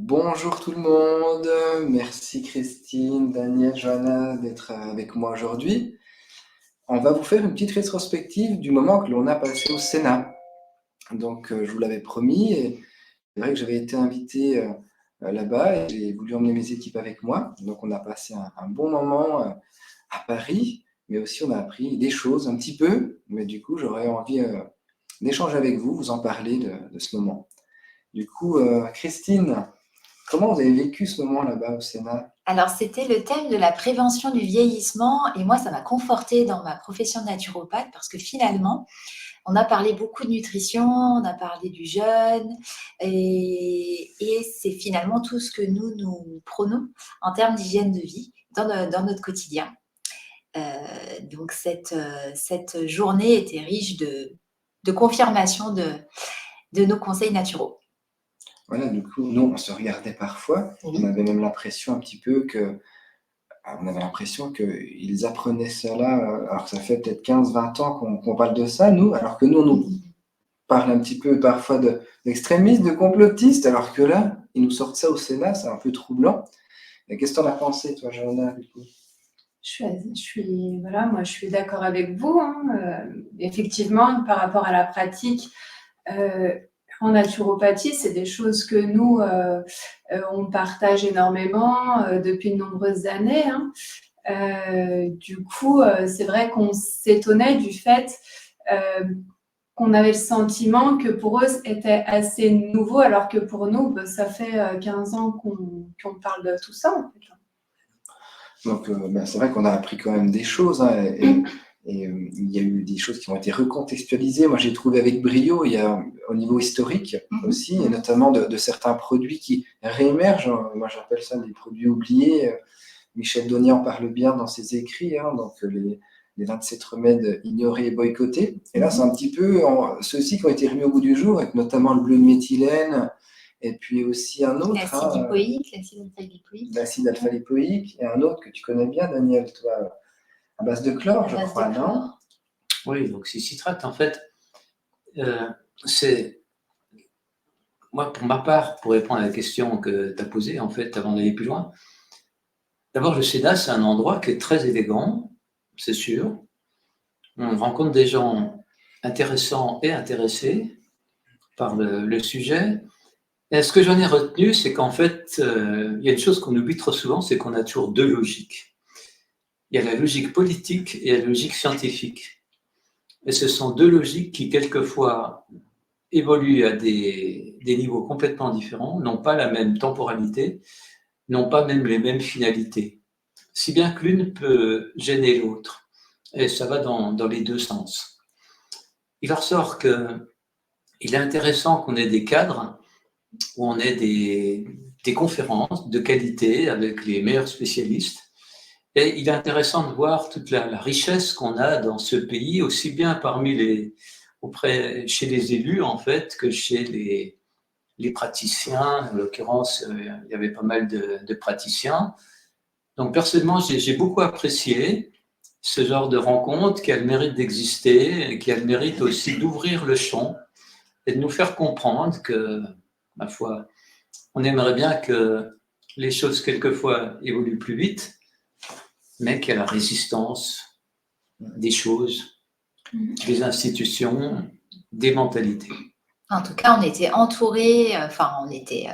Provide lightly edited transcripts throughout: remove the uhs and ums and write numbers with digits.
Bonjour tout le monde, merci Christine, Daniel, Johanna d'être avec moi aujourd'hui. On va vous faire une petite rétrospective du moment que l'on a passé au Sénat. Donc je vous l'avais promis et c'est vrai que j'avais été invité là-bas et j'ai voulu emmener mes équipes avec moi. Donc on a passé un bon moment à Paris, mais aussi on a appris des choses un petit peu, mais du coup j'aurais envie d'échanger avec vous, vous en parler de ce moment. Du coup, Christine, comment vous avez vécu ce moment là-bas au Sénat? Alors, c'était le thème de la prévention du vieillissement et moi, ça m'a confortée dans ma profession de naturopathe parce que finalement, on a parlé beaucoup de nutrition, on a parlé du jeûne et c'est finalement tout ce que nous prônons en termes d'hygiène de vie dans notre quotidien. Donc, cette journée était riche de confirmation de nos conseils naturaux. Voilà, du coup, nous, on se regardait parfois. Oui. On avait même l'impression un petit peu on avait l'impression qu'ils apprenaient cela, alors que ça fait peut-être 15, 20 ans qu'on parle de ça, nous, alors que nous, on nous parle un petit peu parfois d'extrémistes, de complotistes, alors que là, ils nous sortent ça au Sénat, c'est un peu troublant. Et qu'est-ce que t'en as pensé, toi, Johanna, du coup? Voilà, moi je suis d'accord avec vous, hein. Effectivement, par rapport à la pratique, en naturopathie, c'est des choses que nous, on partage énormément depuis de nombreuses années, hein. Du coup, c'est vrai qu'on s'étonnait du fait qu'on avait le sentiment que pour eux, c'était assez nouveau, alors que pour nous, ça fait 15 ans qu'on parle de tout ça, en fait. Donc, c'est vrai qu'on a appris quand même des choses, hein, il y a eu des choses qui ont été recontextualisées. Moi, j'ai trouvé avec brio, il y a au niveau historique aussi, et notamment de certains produits qui réémergent. Moi, j'appelle ça des produits oubliés. Michel Donnier en parle bien dans ses écrits, hein, donc les 27 remèdes ignorés et boycottés. Et là, c'est un petit peu ceux-ci qui ont été remis au goût du jour, avec notamment le bleu de méthylène, et puis aussi un autre. L'acide lipoïque, l'acide alpha-lipoïque. L'acide alpha-lipoïque, et un autre que tu connais bien, Daniel, toi, à base de chlore, je crois, non? Oui, donc c'est citrate, en fait, c'est... Moi, pour ma part, pour répondre à la question que tu as posée, en fait, avant d'aller plus loin, d'abord, le Sénat, c'est un endroit qui est très élégant, c'est sûr. On rencontre des gens intéressants et intéressés par le sujet. Et ce que j'en ai retenu, c'est qu'en fait, il y a une chose qu'on oublie trop souvent, c'est qu'on a toujours deux logiques. Il y a la logique politique et la logique scientifique. Et ce sont deux logiques qui, quelquefois, évoluent à des niveaux complètement différents, n'ont pas la même temporalité, n'ont pas même les mêmes finalités. Si bien que l'une peut gêner l'autre. Et ça va dans les deux sens. Il en ressort qu'il est intéressant qu'on ait des cadres où on ait des conférences de qualité avec les meilleurs spécialistes. Et il est intéressant de voir toute la richesse qu'on a dans ce pays, aussi bien chez les élus, en fait, que chez les praticiens. En l'occurrence, il y avait pas mal de praticiens. Donc, personnellement, j'ai beaucoup apprécié ce genre de rencontre qui a le mérite d'exister et qui a le mérite aussi d'ouvrir le champ et de nous faire comprendre que, ma foi, on aimerait bien que les choses, quelquefois, évoluent plus vite, mais qu'il y a la résistance des choses, des institutions, des mentalités. En tout cas, on était entourés, on était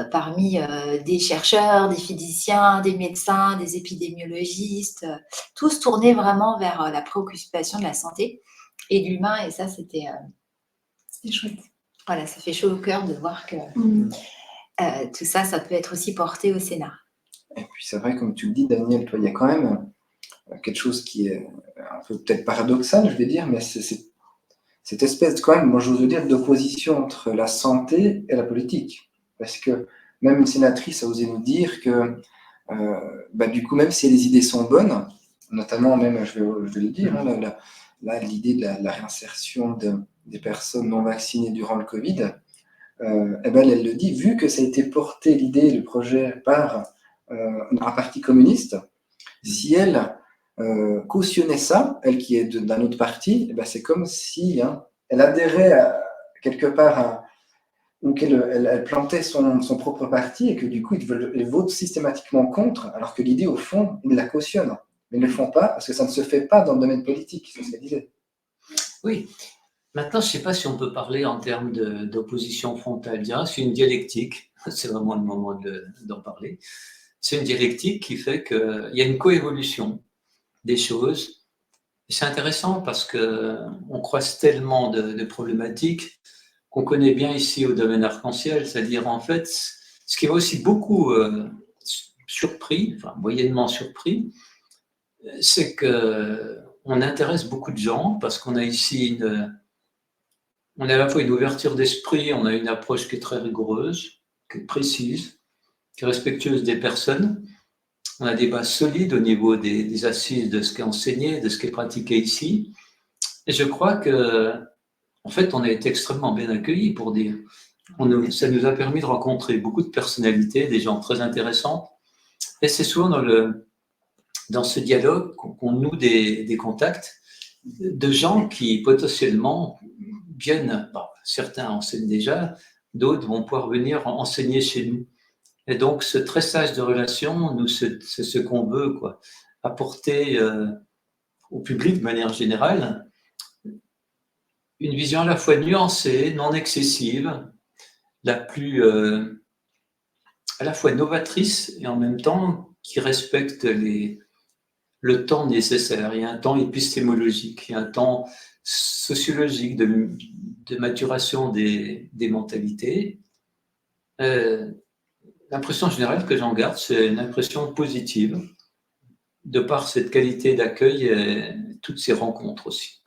parmi des chercheurs, des physiciens, des médecins, des épidémiologistes, tous tournés vraiment vers la préoccupation de la santé et de l'humain. Et ça, c'était chouette. Voilà, ça fait chaud au cœur de voir que tout ça, ça peut être aussi porté au Sénat. Et puis c'est vrai, comme tu le dis, Daniel, toi, il y a quand même quelque chose qui est un peu peut-être paradoxal, je vais dire, mais c'est cette espèce, quand même, moi j'ose dire, d'opposition entre la santé et la politique. Parce que même une sénatrice a osé nous dire que, du coup, même si les idées sont bonnes, notamment même, je vais le dire, hein, l'idée de la réinsertion des personnes non vaccinées durant le Covid, elle le dit, vu que ça a été porté, l'idée, le projet par un parti communiste, si elle cautionnait ça, elle qui est d'un autre parti, c'est comme si elle adhérait quelque part à ou qu'elle plantait son propre parti et que du coup, ils votent systématiquement contre, alors que l'idée, au fond, ils la cautionnent. Mais ils ne le font pas parce que ça ne se fait pas dans le domaine politique, c'est ce qu'elle disait. Oui. Maintenant, je ne sais pas si on peut parler en termes d'opposition frontale. Je dirais, c'est une dialectique, c'est vraiment le moment d'en parler. C'est une dialectique qui fait qu'il y a une coévolution des choses. C'est intéressant parce qu'on croise tellement de problématiques qu'on connaît bien ici au domaine arc-en-ciel, c'est-à-dire en fait, ce qui m'a aussi beaucoup surpris, enfin moyennement surpris, c'est qu'on intéresse beaucoup de gens parce qu'on a ici on a à la fois une ouverture d'esprit, on a une approche qui est très rigoureuse, qui est précise, qui est respectueuse des personnes. On a des bases solides au niveau des assises de ce qui est enseigné, de ce qui est pratiqué ici. Et je crois que, en fait, on a été extrêmement bien accueillis pour dire. Ça nous a permis de rencontrer beaucoup de personnalités, des gens très intéressants. Et c'est souvent dans ce dialogue qu'on noue des contacts de gens qui potentiellement viennent, bon, certains enseignent déjà, d'autres vont pouvoir venir enseigner chez nous. Et donc, ce tressage de relations, nous, c'est ce qu'on veut, quoi. Apporter au public, de manière générale, une vision à la fois nuancée, non excessive, la plus à la fois novatrice et en même temps qui respecte le temps nécessaire. Il y a un temps épistémologique, il y a un temps sociologique de maturation des mentalités. L'impression générale que j'en garde, c'est une impression positive, de par cette qualité d'accueil et toutes ces rencontres aussi.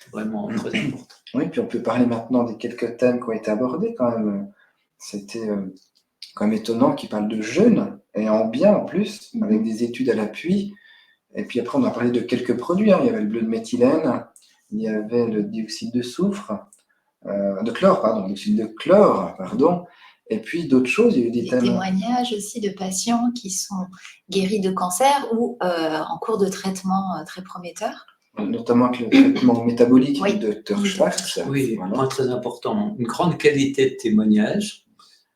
C'est vraiment très important. Oui, puis on peut parler maintenant des quelques thèmes qui ont été abordés quand même. C'était quand même étonnant qu'ils parlent de jeûne, et en bien en plus, avec des études à l'appui. Et puis après, on a parlé de quelques produits. Il y avait le bleu de méthylène, il y avait le dioxyde de soufre, dioxyde de chlore, pardon. Et puis d'autres choses, il y a eu des témoignages aussi de patients qui sont guéris de cancer ou en cours de traitement très prometteur. Notamment avec le traitement métabolique du Dr Schwartz. Oui, voilà. Point très important. Une grande qualité de témoignage,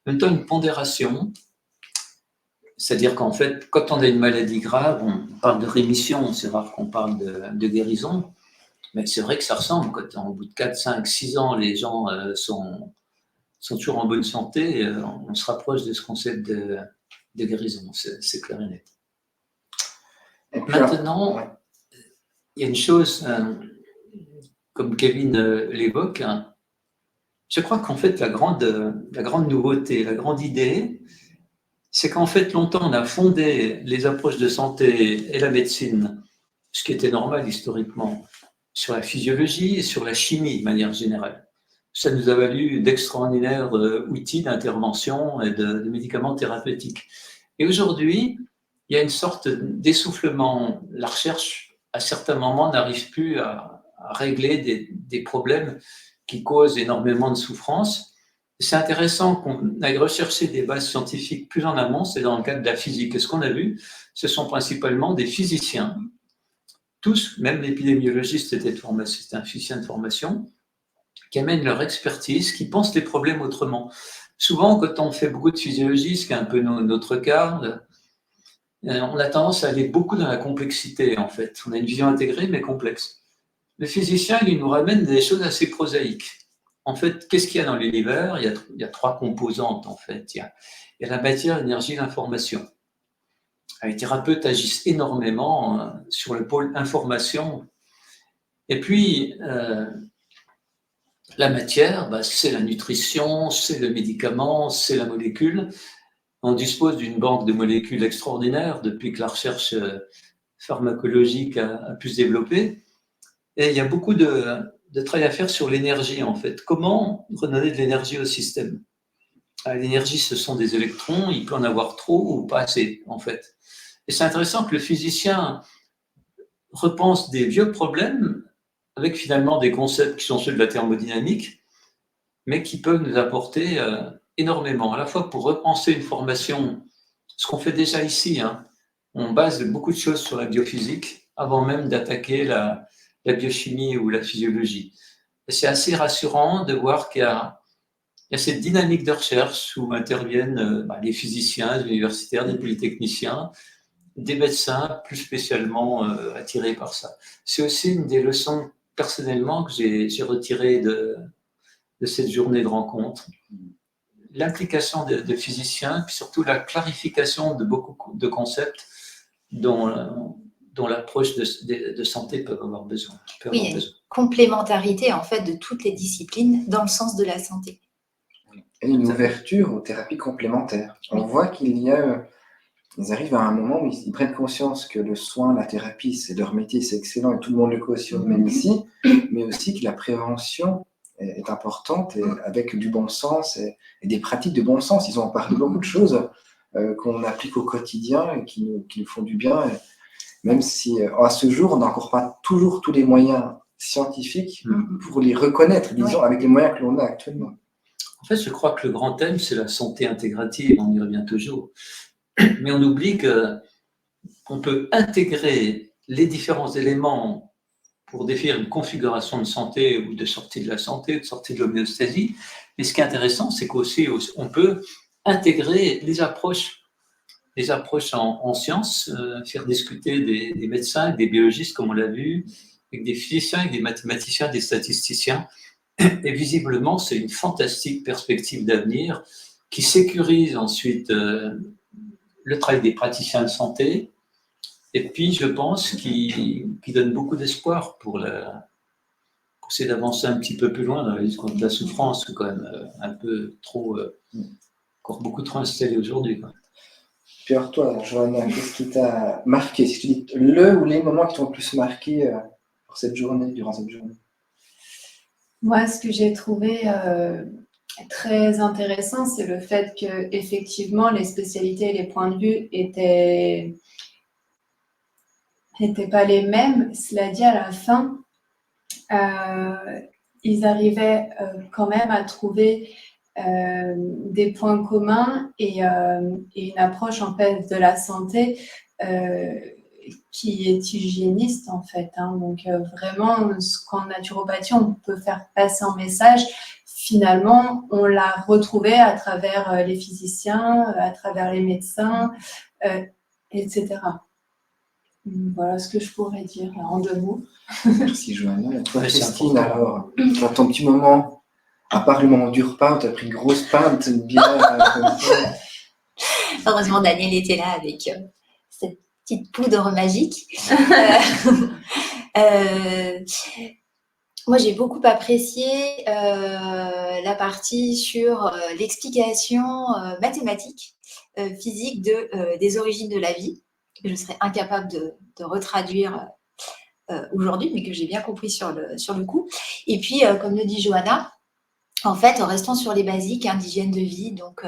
en même temps une pondération. C'est-à-dire qu'en fait, quand on a une maladie grave, on parle de rémission, c'est rare qu'on parle de guérison, mais c'est vrai que ça ressemble. Quand au bout de 4, 5, 6 ans, les gens sont toujours en bonne santé, on se rapproche de ce concept de guérison, c'est clair et net. Et puis, maintenant, il y a une chose, comme Kevin l'évoque, je crois qu'en fait, la grande nouveauté, la grande idée, c'est qu'en fait, longtemps, on a fondé les approches de santé et la médecine, ce qui était normal historiquement, sur la physiologie et sur la chimie de manière générale. Ça nous a valu d'extraordinaires outils d'intervention et de médicaments thérapeutiques. Et aujourd'hui, il y a une sorte d'essoufflement. La recherche, à certains moments, n'arrive plus à régler des problèmes qui causent énormément de souffrance. C'est intéressant qu'on aille rechercher des bases scientifiques plus en amont, c'est dans le cadre de la physique. Et ce qu'on a vu, ce sont principalement des physiciens, tous, même l'épidémiologiste c'était un physicien de formation, qui amènent leur expertise, qui pensent les problèmes autrement. Souvent, quand on fait beaucoup de physiologie, ce qui est un peu notre cas, on a tendance à aller beaucoup dans la complexité, en fait. On a une vision intégrée, mais complexe. Le physicien, il nous ramène des choses assez prosaïques. En fait, qu'est-ce qu'il y a dans l'univers ? Il y a 3 composantes, en fait. Il y a la matière, l'énergie, l'information. Les thérapeutes agissent énormément sur le pôle information. Et puis, la matière, c'est la nutrition, c'est le médicament, c'est la molécule. On dispose d'une banque de molécules extraordinaire depuis que la recherche pharmacologique a pu se développer. Et il y a beaucoup de travail à faire sur l'énergie, en fait. Comment redonner de l'énergie au système ? L'énergie, ce sont des électrons, il peut en avoir trop ou pas assez, en fait. Et c'est intéressant que le physicien repense des vieux problèmes avec finalement des concepts qui sont ceux de la thermodynamique, mais qui peuvent nous apporter énormément, à la fois pour repenser une formation, ce qu'on fait déjà ici, on base beaucoup de choses sur la biophysique avant même d'attaquer la biochimie ou la physiologie. Et c'est assez rassurant de voir qu'il y a il y a cette dynamique de recherche où interviennent des physiciens, des universitaires, des polytechniciens, des médecins plus spécialement attirés par ça. C'est aussi une des leçons personnellement que j'ai retirées de cette journée de rencontre. L'implication de physiciens, puis surtout la clarification de beaucoup de concepts dont l'approche de santé peut avoir besoin. Oui, il y a une complémentarité en fait de toutes les disciplines dans le sens de la santé. Et une ouverture aux thérapies complémentaires. On voit qu'il y a... Ils arrivent à un moment où ils prennent conscience que le soin, la thérapie, c'est leur métier, c'est excellent et tout le monde le cautionne même ici, mais aussi que la prévention est importante et avec du bon sens et des pratiques de bon sens. Ils ont parlé beaucoup de choses qu'on applique au quotidien et qui nous font du bien. Et même si à ce jour, on n'a encore pas toujours tous les moyens scientifiques pour les reconnaître, disons, avec les moyens que l'on a actuellement. En fait, je crois que le grand thème, c'est la santé intégrative, on y revient toujours. Mais on oublie qu'on peut intégrer les différents éléments pour définir une configuration de santé ou de sortie de la santé, de sortie de l'homéostasie. Mais ce qui est intéressant, c'est qu'aussi on peut intégrer les approches en sciences, faire discuter des médecins, des biologistes, comme on l'a vu, avec des physiciens, avec des mathématiciens, des statisticiens. Et visiblement, c'est une fantastique perspective d'avenir qui sécurise ensuite le travail des praticiens de santé, et puis je pense qu'il donne beaucoup d'espoir pour essayer d'avancer un petit peu plus loin dans la lutte contre la souffrance, quand même un peu trop, encore beaucoup trop installé aujourd'hui. Puis alors toi, Johanna, qu'est-ce qui t'a marqué? Si tu dis le ou les moments qui t'ont le plus marqué pour cette journée, durant cette journée? Moi, ce que j'ai trouvé très intéressant, c'est le fait que effectivement les spécialités et les points de vue étaient pas les mêmes. Cela dit, à la fin, ils arrivaient quand même à trouver des points communs et une approche en fait de la santé qui est hygiéniste en fait. Donc vraiment, qu'en naturopathie, on peut faire passer un message. Finalement, on l'a retrouvé à travers les physiciens, à travers les médecins, etc. Voilà ce que je pourrais dire en 2 mots. Merci Johanna. Et toi, Christine, alors, dans ton petit moment, à part le moment du repas où tu as pris une grosse pinte, une bière comme ça. Heureusement, Daniel était là avec cette petite poudre magique. Moi, j'ai beaucoup apprécié la partie sur l'explication mathématique, physique des origines de la vie, que je serais incapable de retraduire aujourd'hui, mais que j'ai bien compris sur le coup. Et puis, comme le dit Johanna, en fait, en restant sur les basiques d'hygiène de vie, donc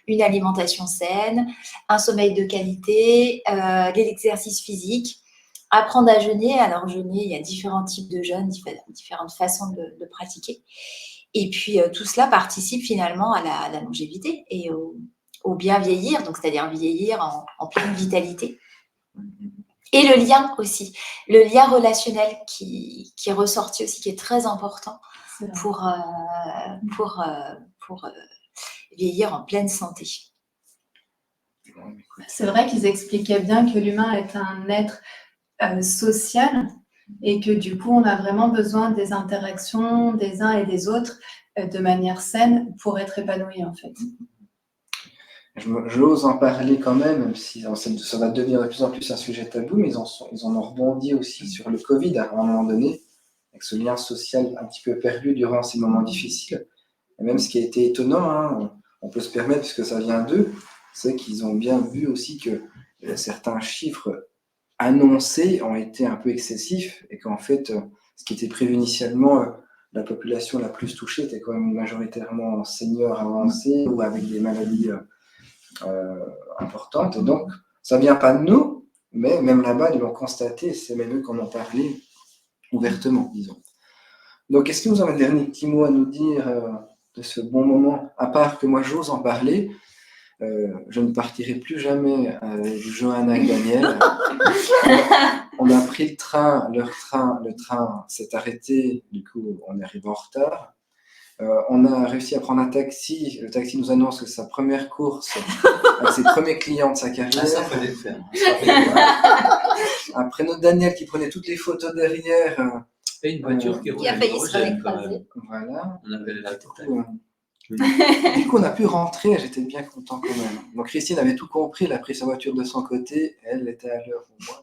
une alimentation saine, un sommeil de qualité, l'exercice physique, apprendre à jeûner. Alors, jeûner, il y a différents types de jeûnes, différentes façons de pratiquer. Et puis, tout cela participe finalement à la longévité et au bien vieillir, donc c'est-à-dire vieillir en pleine vitalité. Et le lien aussi, le lien relationnel qui est ressorti aussi, qui est très important pour vieillir en pleine santé. C'est vrai qu'ils expliquaient bien que l'humain est un être social et que du coup, on a vraiment besoin des interactions des uns et des autres de manière saine pour être épanoui en fait. J'ose en parler quand même si ça va devenir de plus en plus un sujet tabou, mais ils en ont rebondi aussi sur le Covid à un moment donné, avec ce lien social un petit peu perdu durant ces moments difficiles. Et même ce qui a été étonnant, on peut se permettre, puisque ça vient d'eux, c'est qu'ils ont bien vu aussi que certains chiffres annoncés ont été un peu excessifs et qu'en fait, ce qui était prévu initialement, la population la plus touchée était quand même majoritairement seniors avancés ou avec des maladies importantes. Et donc, ça ne vient pas de nous, mais même là-bas, ils l'ont constaté, c'est même eux qui en ont parlé ouvertement, disons. Donc, est-ce que vous avez un dernier petit mot à nous dire de ce bon moment, à part que moi, j'ose en parler. Je ne partirai plus jamais avec Johanna et Daniel. On a pris le train, le train s'est arrêté, du coup, on arrive en retard. On a réussi à prendre un taxi. Le taxi nous annonce que c'est sa première course avec ses premiers clients de sa carrière. Ah, ça fallait le faire. Après notre Daniel qui prenait toutes les photos derrière. Et une voiture qui roule Qui a à failli se faire l'hydrogène, quand même. écraser. Voilà. On avait la Du totale. coup, du coup, on a pu rentrer. J'étais bien content quand même. Donc Christine avait tout compris. Elle a pris sa voiture de son côté. Elle était à l'heure pour moi.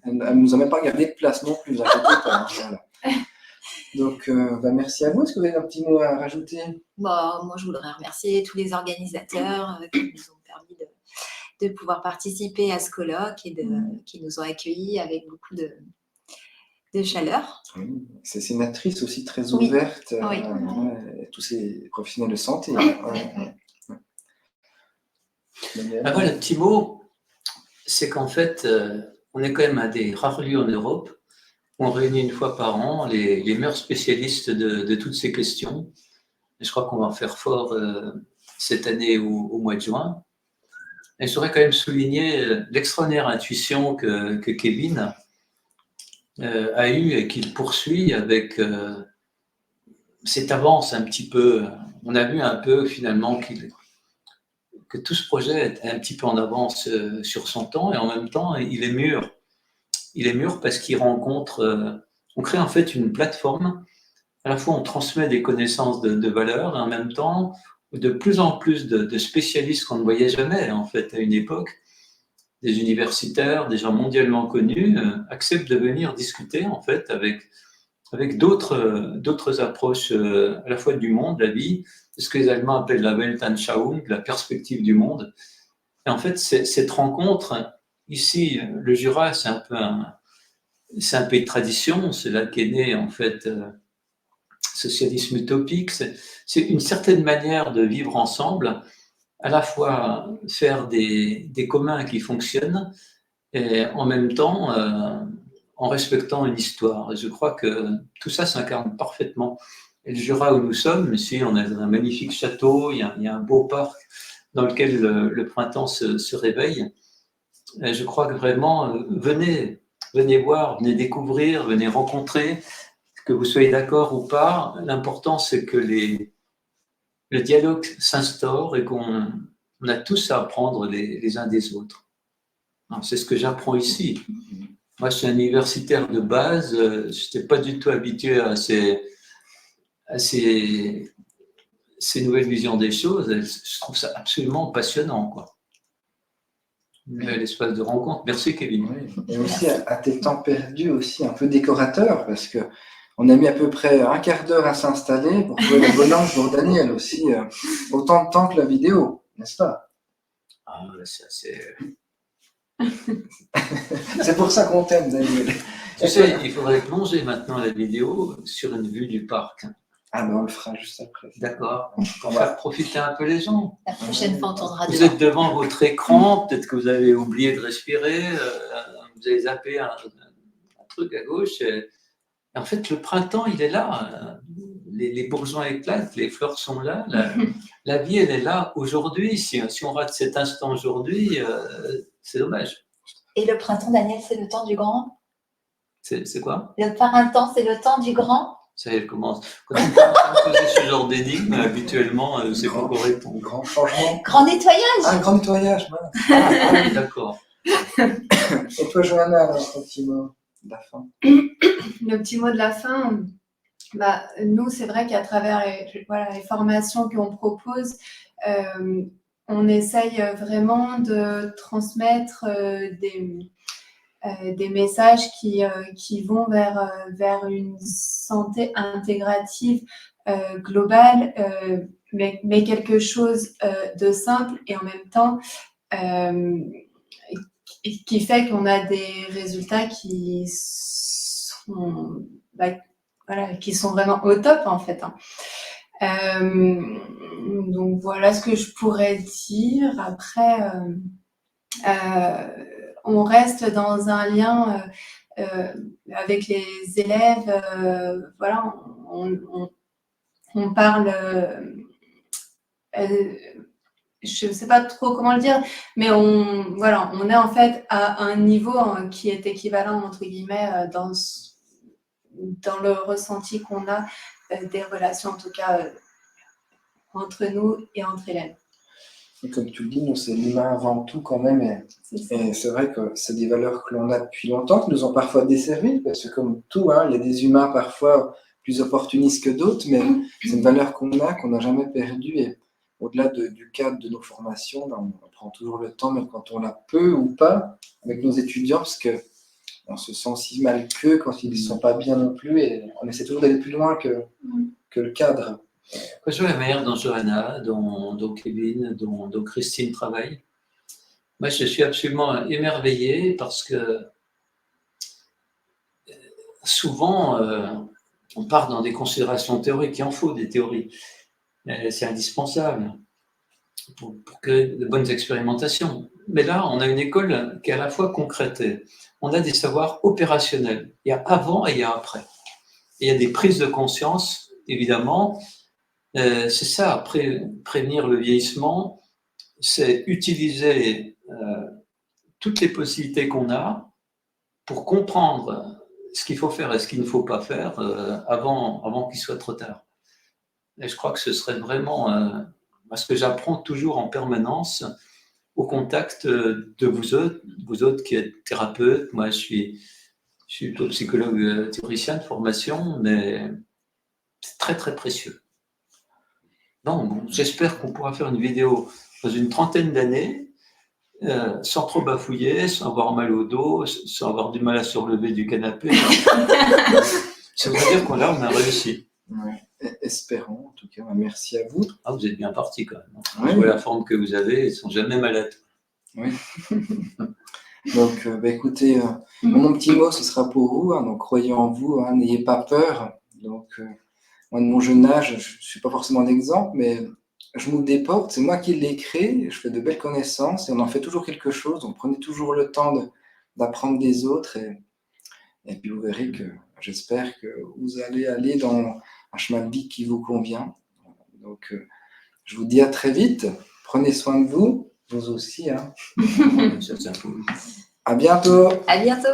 Elle ne nous a même pas gardé de place non plus. Vous inquiétez pas. Voilà. Donc, merci à vous. Est-ce que vous avez un petit mot à rajouter? Bon, moi, je voudrais remercier tous les organisateurs qui nous ont permis de pouvoir participer à ce colloque et qui nous ont accueillis avec beaucoup de chaleur. Oui, c'est une actrice aussi très Oui. ouverte Oui. tous ces professionnels de santé. Voilà, le petit mot, c'est qu'en fait, on est quand même un des rares lieux en Europe où on réunit une fois par an les meilleurs spécialistes de toutes ces questions. Et je crois qu'on va en faire fort cette année au mois de juin. Et je voudrais quand même souligner l'extraordinaire intuition que Kevin a eue et qu'il poursuit avec cette avance un petit peu. On a vu un peu finalement que tout ce projet est un petit peu en avance sur son temps et en même temps, il est mûr. Il est mûr parce qu'il rencontre. On crée en fait une plateforme. À la fois, on transmet des connaissances de valeur et en même temps, de plus en plus de spécialistes qu'on ne voyait jamais en fait à une époque. Des universitaires, des gens mondialement connus acceptent de venir discuter en fait avec d'autres approches à la fois du monde, de la vie, ce que les Allemands appellent la Weltanschauung, la perspective du monde. Et en fait, cette rencontre, ici, le Jura, c'est un pays de tradition, c'est là qu'est né en fait socialisme utopique, c'est une certaine manière de vivre ensemble, à la fois faire des communs qui fonctionnent et en même temps en respectant une histoire. Et je crois que tout ça s'incarne parfaitement. Et le Jura où nous sommes, ici, on a un magnifique château, il y a un beau parc dans lequel le printemps se réveille. Et je crois que vraiment, venez voir, venez découvrir, venez rencontrer, que vous soyez d'accord ou pas. L'important, c'est que le dialogue s'instaure et qu'on a tous à apprendre les uns des autres. C'est ce que j'apprends ici. Moi, je suis un universitaire de base, je n'étais pas du tout habitué à ces nouvelles visions des choses. Je trouve ça absolument passionnant, quoi. L'espace de rencontre. Merci, Kevin. Oui. Et aussi à tes temps perdus, aussi un peu décorateur, parce que on a mis à peu près un quart d'heure à s'installer pour trouver la bonne angle pour Daniel aussi. Autant de temps que la vidéo, n'est-ce pas? Ah, ça, c'est... C'est pour ça qu'on t'aime, Daniel. Tu sais, il faudrait plonger maintenant la vidéo sur une vue du parc. Ah ben on le fera juste après. D'accord. Pour faire profiter un peu les gens. La prochaine fois, on tournera Vous devant. êtes devant votre écran, peut-être que vous avez oublié de respirer, vous avez zappé un truc à gauche. Et en fait, le printemps, il est là. Les bourgeons éclatent, les fleurs sont là. La vie, elle est là aujourd'hui. Si on rate cet instant aujourd'hui, c'est dommage. Et le printemps, Daniel, c'est le temps du grand? C'est quoi? Le printemps, c'est le temps du grand? Ça y est, elle commence. Quand on commence à poser ce genre d'énigme, habituellement, c'est pas qu'on répond. Grand changement. Grand nettoyage! Ah, un grand nettoyage, voilà. Ah, d'accord. Et toi, Johanna, alors, ton petit mot de la fin? Le petit mot de la fin, nous, c'est vrai qu'à travers les formations qu'on propose, on essaye vraiment de transmettre des messages qui vont vers une santé intégrative globale, mais quelque chose de simple et en même temps qui fait qu'on a des résultats qui sont vraiment au top en fait. Donc voilà ce que je pourrais dire. Après, on reste dans un lien avec les élèves. Voilà, on parle. Je ne sais pas trop comment le dire, mais on est en fait à un niveau qui est équivalent entre guillemets dans le ressenti qu'on a des relations, en tout cas, entre nous et entre élèves. Et comme tu le dis, nous, c'est l'humain avant tout quand même. Et c'est vrai que c'est des valeurs que l'on a depuis longtemps, qui nous ont parfois desservies, parce que comme tout, hein, il y a des humains parfois plus opportunistes que d'autres, mais c'est une valeur qu'on n'a jamais perdue. Et au-delà du cadre de nos formations, ben, on prend toujours le temps, même quand on a peu ou pas, avec nos étudiants, parce qu'on se sent si mal qu'eux quand ils ne sont pas bien non plus, et on essaie toujours d'aller plus loin que le cadre. Je vois la manière dont Johanna, dont Kevin, dont Christine travaillent. Moi, je suis absolument émerveillé parce que souvent, on part dans des considérations théoriques. Il en faut des théories. C'est indispensable pour créer de bonnes expérimentations. Mais là, on a une école qui est à la fois concrète. On a des savoirs opérationnels. Il y a avant et il y a après. Et il y a des prises de conscience, évidemment. C'est ça, prévenir le vieillissement, c'est utiliser toutes les possibilités qu'on a pour comprendre ce qu'il faut faire et ce qu'il ne faut pas faire avant qu'il soit trop tard. Et je crois que ce serait vraiment ce que j'apprends toujours en permanence au contact de vous autres qui êtes thérapeutes. Moi, je suis plutôt psychologue théoricien de formation, mais c'est très, très précieux. Non, bon, j'espère qu'on pourra faire une vidéo dans une trentaine d'années, sans trop bafouiller, sans avoir mal au dos, sans avoir du mal à se relever du canapé. Ça veut dire qu'on a réussi. Ouais. Espérons, en tout cas. Merci à vous. Ah, vous êtes bien parti quand même. Oui. Je vois la forme que vous avez, ils ne sont jamais malades. Oui. Donc, écoutez, mon petit mot, ce sera pour vous. Hein, donc, croyez en vous, hein, n'ayez pas peur. Donc, moi, de mon jeune âge, je ne suis pas forcément un exemple, mais je m'ouvre des portes. C'est moi qui l'ai créé. Je fais de belles connaissances et on en fait toujours quelque chose. Donc, prenez toujours le temps d'apprendre des autres. Et puis, vous verrez que j'espère que vous allez aller dans un chemin de vie qui vous convient. Donc, je vous dis à très vite. Prenez soin de vous. Vous aussi. Hein. Ça, c'est un peu... À bientôt. À bientôt.